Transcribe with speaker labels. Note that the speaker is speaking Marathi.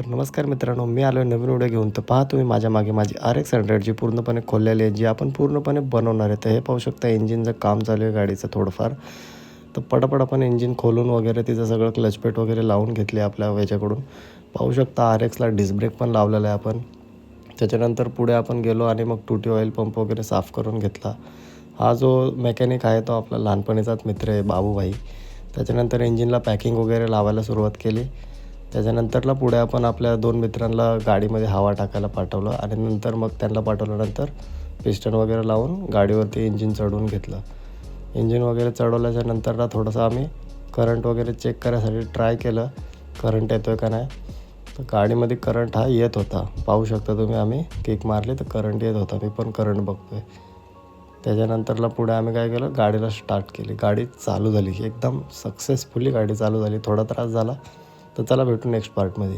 Speaker 1: तर नमस्कार मित्रांनो, मी आलो आहे नवीन व्हिडिओ घेऊन. तर पहा तुम्ही माझ्या मागे माझी RX 100 जी पूर्णपणे खोललेली आहे, जी आपण पूर्णपणे बनवणार आहे. तर हे पाहू शकता इंजिनचं काम चालू आहे गाडीचं थोडंफार. तर पटापट आपण इंजिन खोलून वगैरे तिचं सगळं क्लचपेट वगैरे लावून घेतले आपल्या ह्याच्याकडून. पाहू शकता RXला डिस्क ब्रेक पण लावलेला आहे आपण. त्याच्यानंतर पुढे आपण गेलो आणि मग टूटी ऑइल पंप वगैरे साफ करून घेतला. हा जो मेकॅनिक आहे तो आपला लहानपणीचाच मित्र आहे बाबूभाई. त्याच्यानंतर इंजिनला पॅकिंग वगैरे लावायला सुरुवात केली. त्याच्यानंतरला पुढे आपण आपल्या 2 मित्रांना गाडीमध्ये हवा टाकायला पाठवलं आणि नंतर मग त्यांना पाठवल्यानंतर पिस्टन वगैरे लावून गाडीवरती इंजिन चढवून घेतलं. इंजिन वगैरे चढवल्याच्या नंतरला थोडंसं आम्ही करंट वगैरे चेक करायसाठी ट्राय केलं, करंट येतो आहे का नाही. तर गाडीमध्ये करंट हा येत होता. पाहू शकता तुम्ही, आम्ही किक मारली तर करंट येत होता. मी पण करंट बघतो आहे. त्याच्यानंतरला पुढे आम्ही काय केलं, गाडीला स्टार्ट केली. गाडी चालू झाली, एकदम सक्सेसफुली गाडी चालू झाली. थोडा त्रास झाला, तर चला भेटू नेक्स्ट पार्टमध्ये.